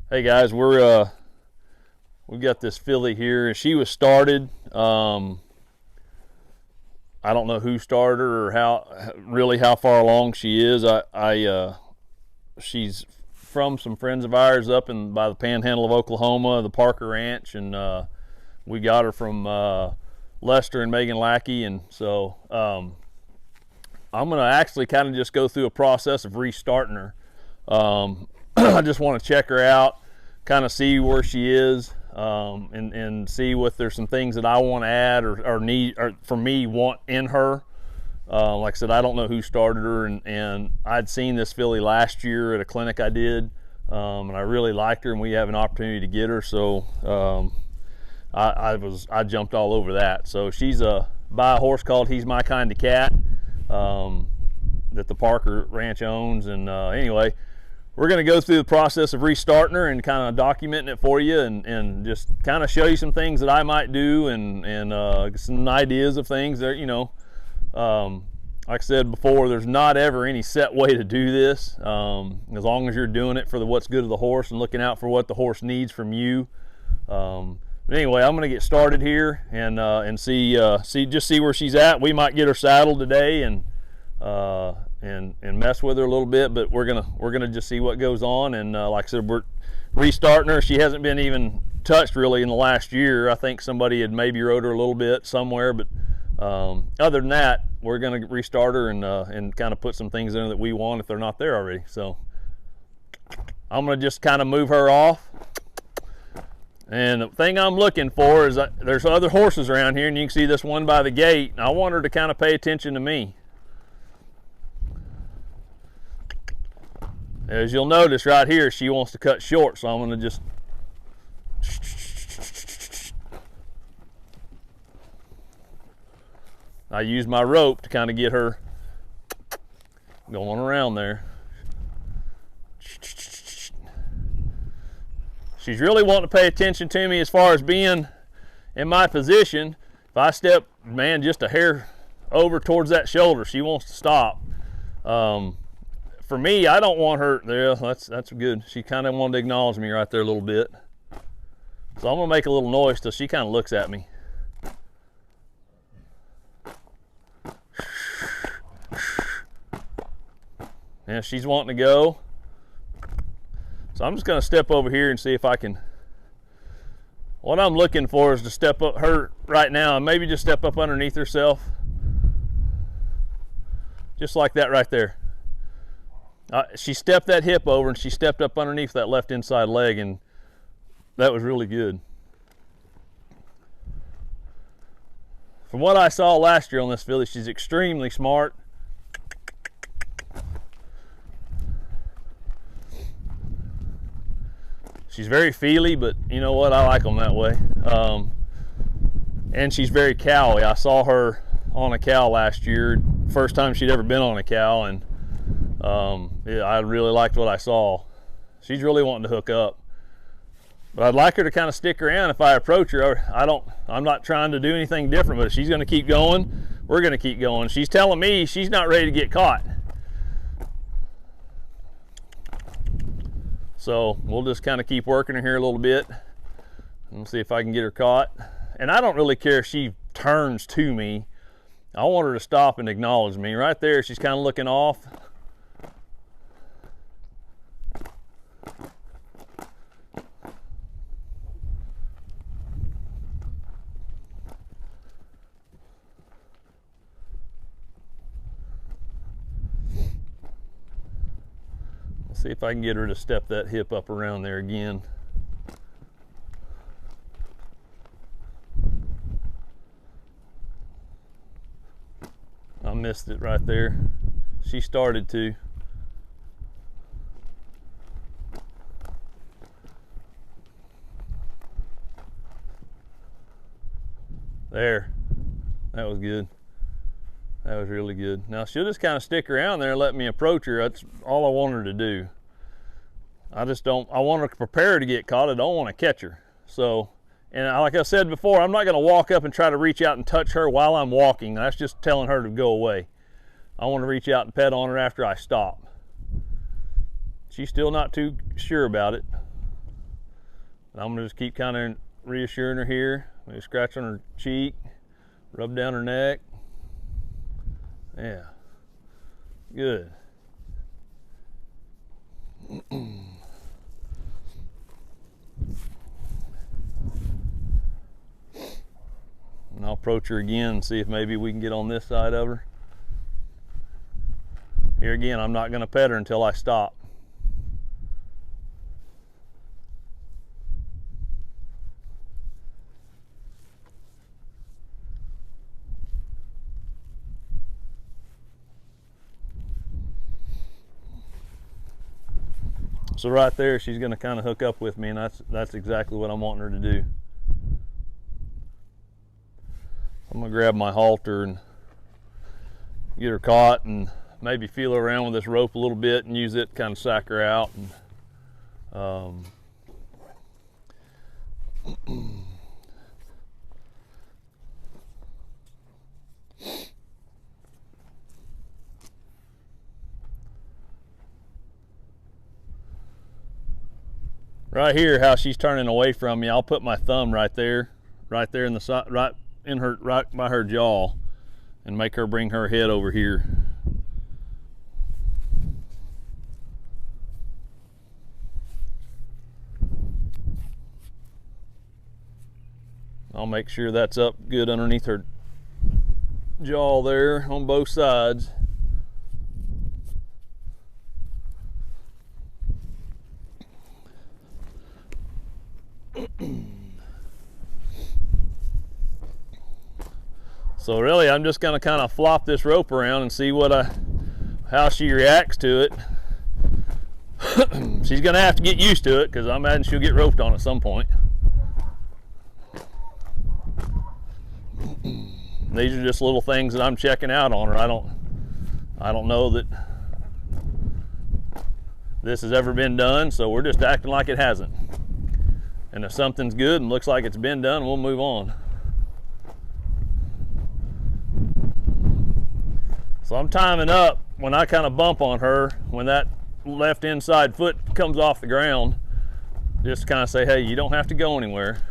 Hey guys, we've got this filly here, and she was started. I don't know who started her or how far along she is. She's from some friends of ours up in by the Panhandle of Oklahoma, the Parker Ranch, and we got her from Lester and Megan Lackey, and so I'm gonna actually kind of just go through a process of restarting her. I just want to check her out, kind of see where she is, and see if there's some things that I want to add or need or for me want in her. Like I said, I don't know who started her, and I'd seen this filly last year at a clinic I did, and I really liked her, and we have an opportunity to get her. So I jumped all over that. So she's by a horse called He's My Kind of Cat, that the Parker Ranch owns, and anyway, we're going to go through the process of restarting her and kind of documenting it for you, and just kind of show you some things that I might do, and some ideas of things that, like I said before, there's not ever any set way to do this, as long as you're doing it for what's good of the horse and looking out for what the horse needs from you. But anyway, I'm going to get started here and see where she's at. We might get her saddled today and mess with her a little bit, but we're gonna just see what goes on. And like I said, we're restarting her. She hasn't been even touched really in the last year. I think somebody had maybe rode her a little bit somewhere, but other than that, we're gonna restart her and kind of put some things in that we want if they're not there already. So I'm gonna just kind of move her off. And the thing I'm looking for is there's other horses around here, and you can see this one by the gate. I want her to kind of pay attention to me. As you'll notice right here, she wants to cut short, so I'm going to just I use my rope to kind of get her going around there. She's really wanting to pay attention to me as far as being in my position. If I step, man, just a hair over towards that shoulder, she wants to stop. For me, I don't want her there. That's good. She kind of wanted to acknowledge me right there a little bit. So I'm gonna make a little noise till she kind of looks at me. Yeah, she's wanting to go. So I'm just gonna step over here and see if I can. What I'm looking for is to step up her right now and maybe just step up underneath herself. Just like that right there. She stepped that hip over and she stepped up underneath that left inside leg, and that was really good. From what I saw last year on this filly, she's extremely smart. She's very feely, but you know what? I like them that way. And she's very cowy. I saw her on a cow last year, first time she'd ever been on a cow, and yeah, I really liked what I saw. She's really wanting to hook up, but I'd like her to kind of stick around if I approach her. I'm not trying to do anything different, but if she's going to keep going, we're going to keep going. She's telling me she's not ready to get caught, so we'll just kind of keep working her here a little bit and see if I can get her caught. And I don't really care if she turns to me. I want her to stop and acknowledge me. Right there, she's kind of looking off. See if I can get her to step that hip up around there again. I missed it right there. She started to. There. That was good. That was really good. Now she'll just kind of stick around there and let me approach her. That's all I want her to do. I want her to prepare to get caught. I don't want to catch her. So, and like I said before, I'm not going to walk up and try to reach out and touch her while I'm walking. That's just telling her to go away. I want to reach out and pet on her after I stop. She's still not too sure about it. I'm gonna just keep kind of reassuring her here. Maybe scratch on her cheek, rub down her neck. Yeah, good. And I'll approach her again and see if maybe we can get on this side of her. Here again, I'm not gonna pet her until I stop. So right there, she's gonna kind of hook up with me, and that's exactly what I'm wanting her to do. I'm gonna grab my halter and get her caught and maybe feel her around with this rope a little bit and use it to kind of sack her out. And, right here, how she's turning away from me, I'll put my thumb right there in the side, right by her jaw, and make her bring her head over here. I'll make sure that's up good underneath her jaw there on both sides. So really, I'm just gonna kind of flop this rope around and see how she reacts to it. She's gonna have to get used to it, because I imagine she'll get roped on at some point. These are just little things that I'm checking out on her. I don't know that this has ever been done, so we're just acting like it hasn't. And if something's good and looks like it's been done, we'll move on. So I'm timing up when I kind of bump on her, when that left inside foot comes off the ground, just to kind of say, hey, you don't have to go anywhere.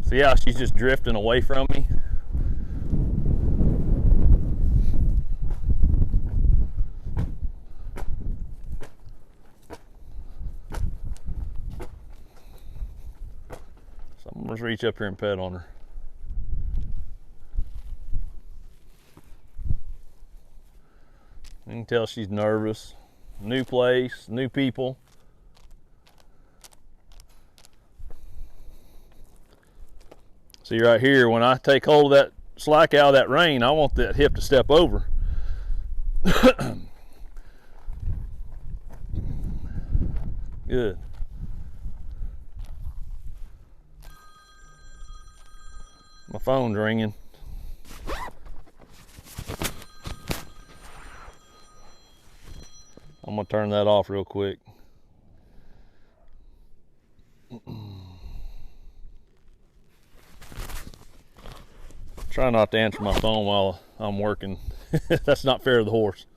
See how she's just drifting away from me? So I'm gonna reach up here and pet on her. You can tell she's nervous. New place, new people. See right here, when I take hold of that slack out of that rein, I want that hip to step over. Good. My phone's ringing. I'm gonna turn that off real quick. Try not to answer my phone while I'm working. That's not fair to the horse.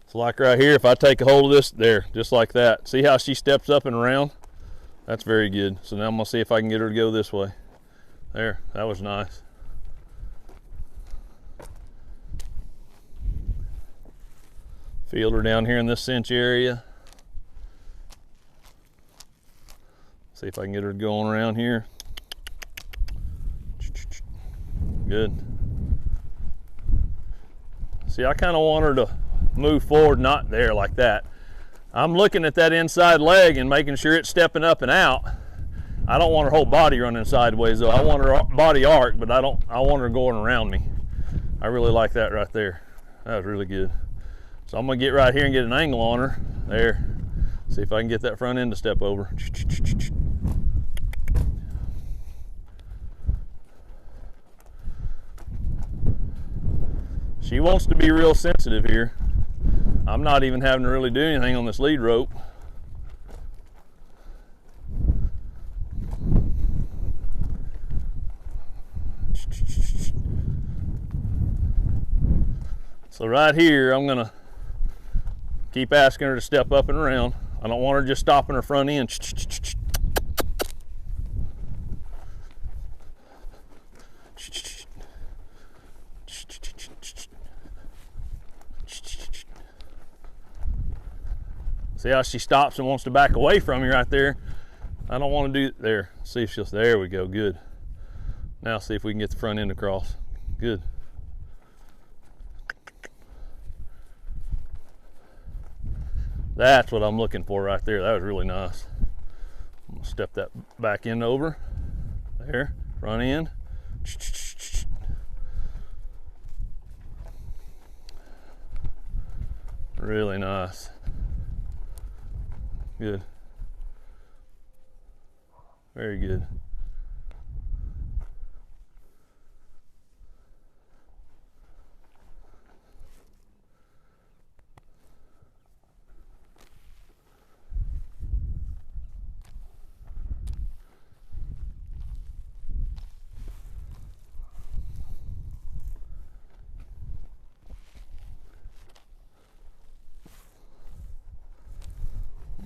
So like right here, if I take a hold of this, there, just like that. See how she steps up and around? That's very good. So now I'm gonna see if I can get her to go this way. There, that was nice. Feel her down here in this cinch area. See if I can get her going around here. Good. See, I kind of want her to move forward, not there like that. I'm looking at that inside leg and making sure it's stepping up and out. I don't want her whole body running sideways though. I want her body arc, but I want her going around me. I really like that right there. That was really good. So I'm gonna get right here and get an angle on her. There. See if I can get that front end to step over. She wants to be real sensitive here. I'm not even having to really do anything on this lead rope. So right here, I'm gonna keep asking her to step up and around. I don't want her just stopping her front end. See how she stops and wants to back away from you right there? I don't want to do there. See if she'll, there we go, good. Now see if we can get the front end across. Good. That's what I'm looking for right there. That was really nice. I'm gonna step that back end over. There, front end. Really nice. Good. Very good.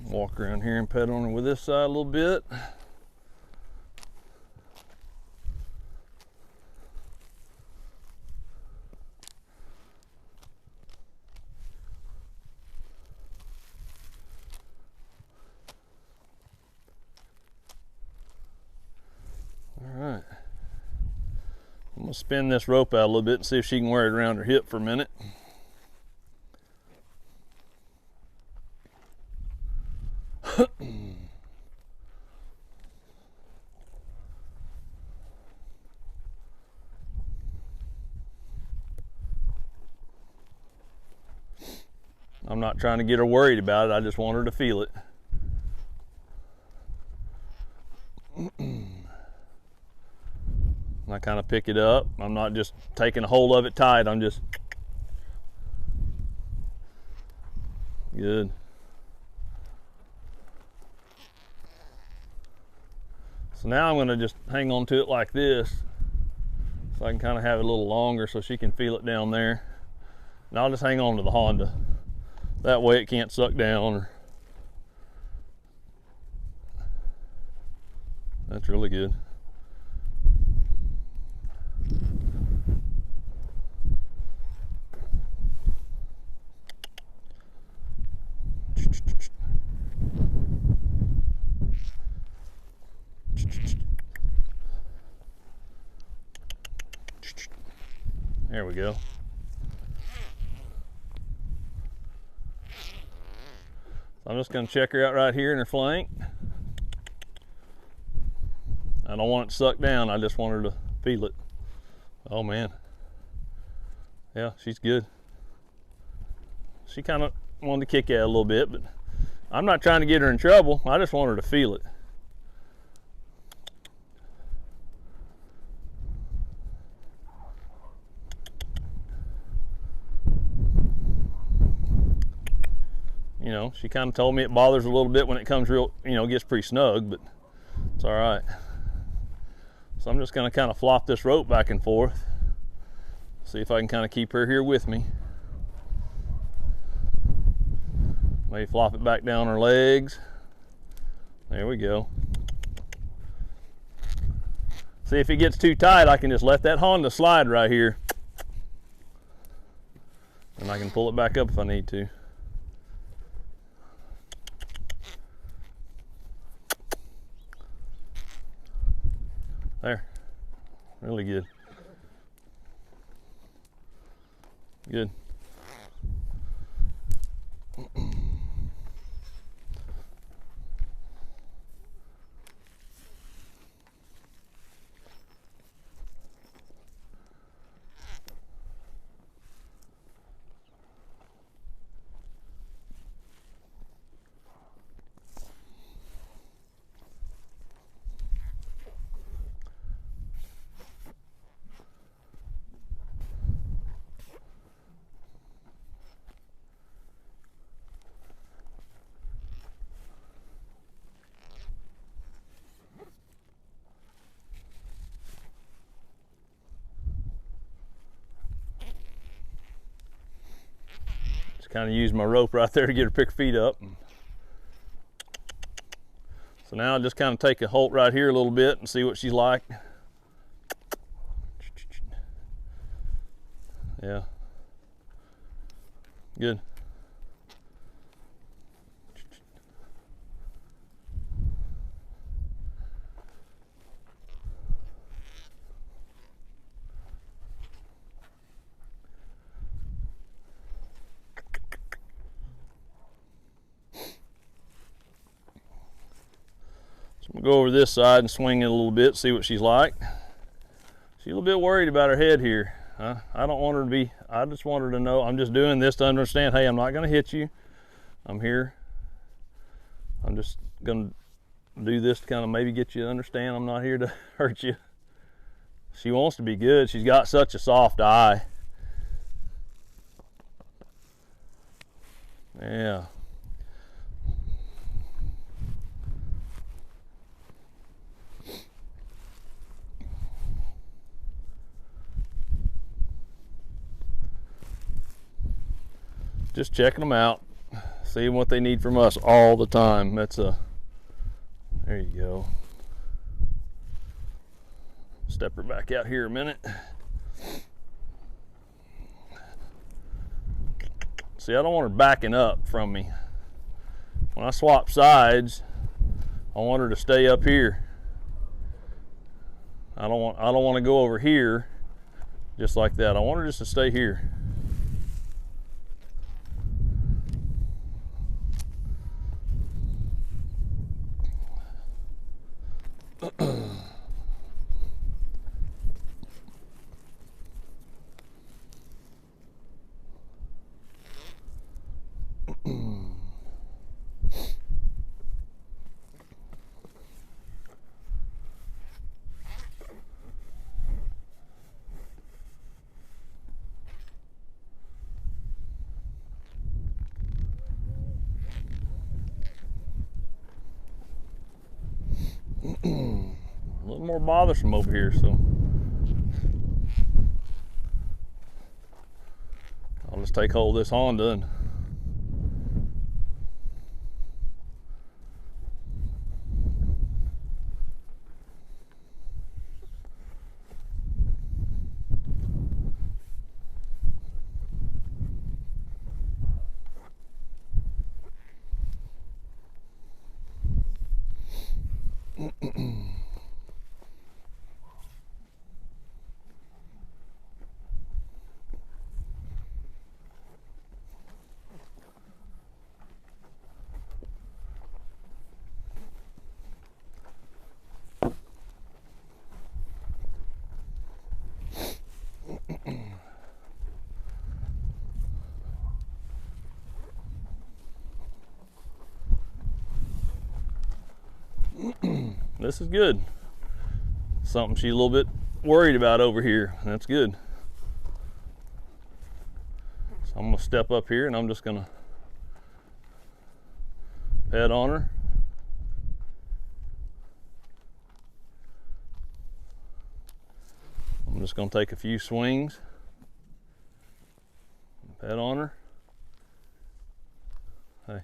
Walk around here and pet on her with this side a little bit. All right. I'm gonna spin this rope out a little bit and see if she can wear it around her hip for a minute. I'm not trying to get her worried about it. I just want her to feel it. I kind of pick it up. I'm not just taking a hold of it tight. I'm just good. So now I'm going to just hang on to it like this, so I can kind of have it a little longer so she can feel it down there. And I'll just hang on to the Honda. That way it can't suck down. That's really good. There we go. So I'm just going to check her out right here in her flank. I don't want it sucked down. I just want her to feel it. Oh man. Yeah, she's good. She kind of wanted to kick at it a little bit, but I'm not trying to get her in trouble. I just want her to feel it. You know, she kind of told me it bothers a little bit when it comes real, you know, gets pretty snug, but it's all right. So I'm just going to kind of flop this rope back and forth. See if I can kind of keep her here with me. Maybe flop it back down her legs. There we go. See, if it gets too tight, I can just let that Honda slide right here. And I can pull it back up if I need to. There. Really good. Good. Just kind of use my rope right there to get her pick her feet up. So now I'll just kind of take a halt right here a little bit and see what she's like. Yeah. Good. So I'm gonna go over this side and swing it a little bit, see what she's like. She's a little bit worried about her head here. I don't want her to be, I just want her to know I'm just doing this to understand, hey, I'm not gonna hit you. I'm here. I'm just gonna do this to kind of maybe get you to understand I'm not here to hurt you. She wants to be good. She's got such a soft eye. Yeah. Just checking them out, seeing what they need from us all the time. That's a, there you go. Step her back out here a minute. See, I don't want her backing up from me. When I swap sides, I want her to stay up here. I don't want to go over here just like that. I want her just to stay here. A little more bothersome over here, so I'll just take hold of this Honda and this is good. Something she's a little bit worried about over here. That's good. So I'm gonna step up here and I'm just gonna pet on her. I'm just gonna take a few swings, pet on her. Hey.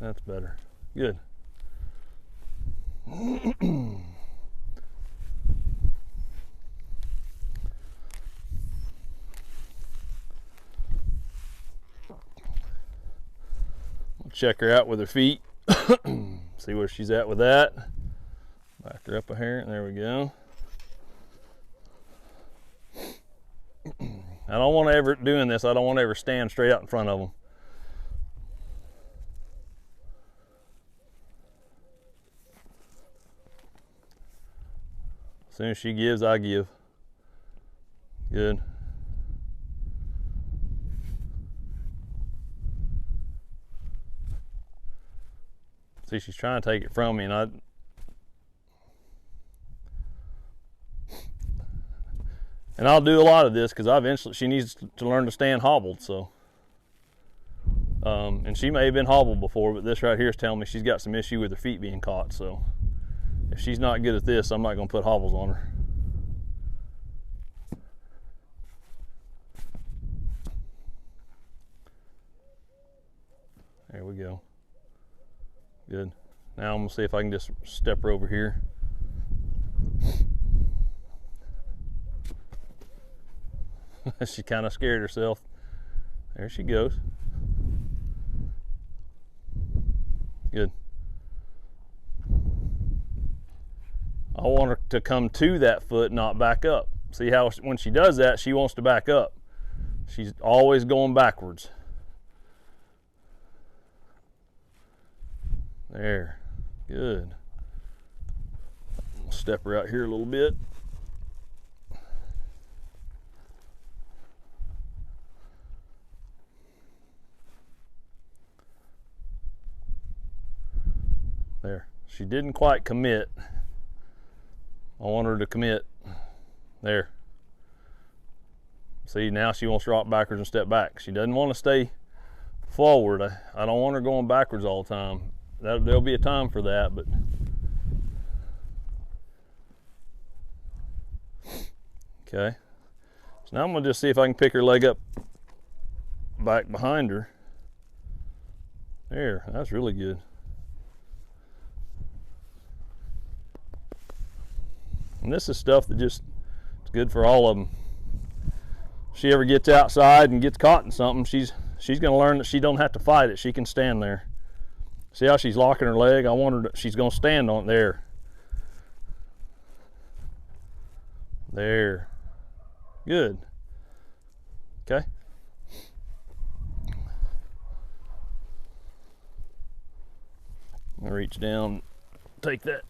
That's better. Good. I'll check her out with her feet. See where she's at with that. Back her up a hair, and there we go. I don't want to ever doing this. I don't want to ever stand straight out in front of them. As soon as she gives, I give. Good. See, she's trying to take it from me, and And I'll do a lot of this because eventually she needs to learn to stand hobbled. So, and she may have been hobbled before, but this right here is telling me she's got some issue with her feet being caught. So if she's not good at this, I'm not going to put hobbles on her. There we go. Good. Now I'm going to see if I can just step her over here. She kind of scared herself. There she goes. Good. I want her to come to that foot, not back up. See how when she does that, she wants to back up. She's always going backwards. There. Good. I'll step her out here a little bit. There. She didn't quite commit. I want her to commit. There. See, now she wants to rock backwards and step back. She doesn't want to stay forward. I don't want her going backwards all the time. There'll be a time for that, but okay. So now I'm gonna just see if I can pick her leg up back behind her. There, that's really good. And this is stuff that just is good for all of them. If she ever gets outside and gets caught in something, she's gonna learn that she don't have to fight it. She can stand there. See how she's locking her leg? I want her to, she's gonna stand on it there. There. Good. Okay. I'm gonna reach down, take that.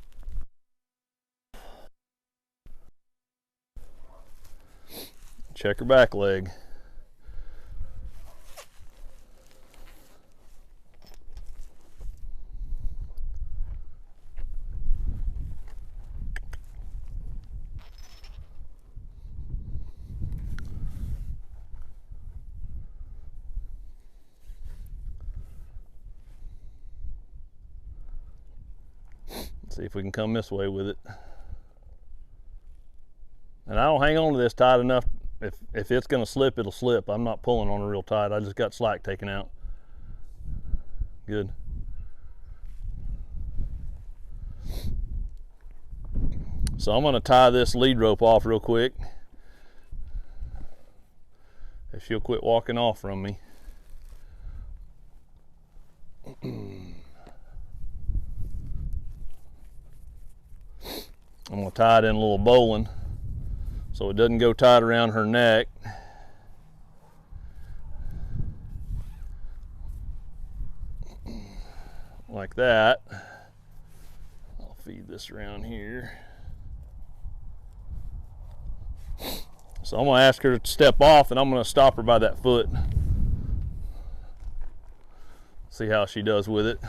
Check her back leg. See if we can come this way with it. And I don't hang on to this tight enough. If it's going to slip, it'll slip. I'm not pulling on it real tight. I just got slack taken out. Good. So I'm going to tie this lead rope off real quick. If she'll quit walking off from me. I'm going to tie it in a little bowline so it doesn't go tight around her neck. Like that. I'll feed this around here. So I'm going to ask her to step off and I'm going to stop her by that foot. See how she does with it.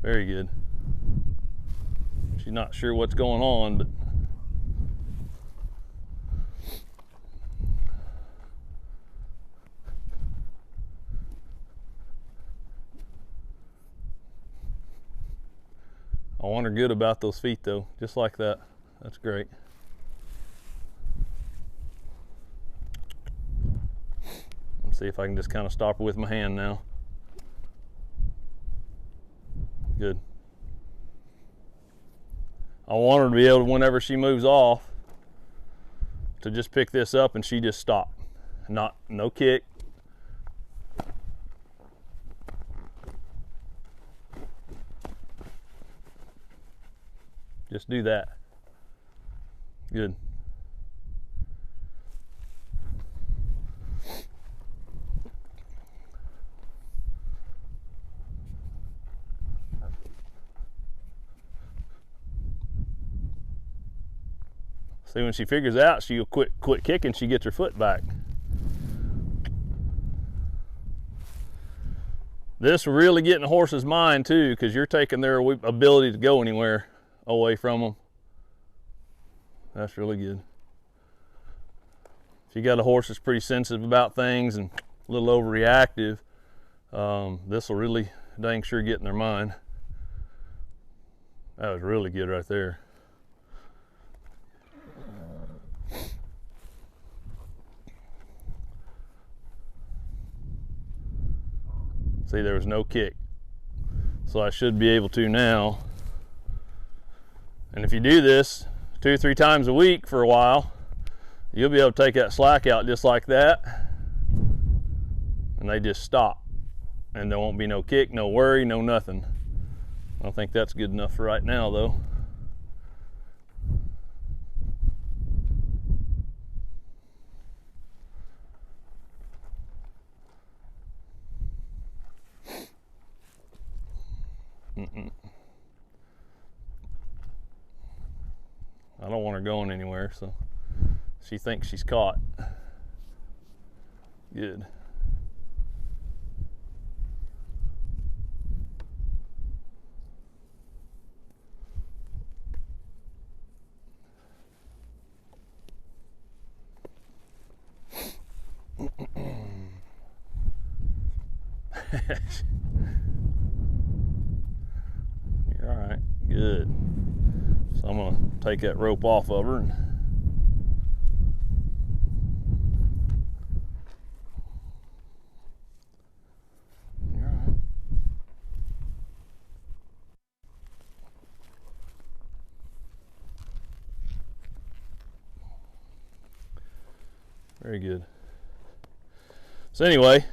Very good. She's not sure what's going on, but I want her good about those feet though, just like that. That's great. Let's see if I can just kind of stop her with my hand now. Good. I want her to be able to, whenever she moves off, to just pick this up and she just stop. No kick. Just do that. Good. See, when she figures out, she'll quit kicking, she gets her foot back. This will really get in the horse's mind too, because you're taking their ability to go anywhere away from them. That's really good. If you got a horse that's pretty sensitive about things and a little overreactive, this will really dang sure get in their mind. That was really good right there. See, there was no kick. So I should be able to now. And if you do this 2 or 3 times a week for a while, you'll be able to take that slack out just like that. And they just stop. And there won't be no kick, no worry, no nothing. I don't think that's good enough for right now though. I don't want her going anywhere, so she thinks she's caught. Good. You're all right. Good. So I'm going to take that rope off of her. You're all right. Very good. So anyway,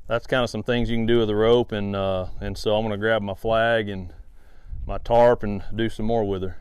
that's kind of some things you can do with the rope, and so I'm going to grab my flag and my tarp and do some more with her.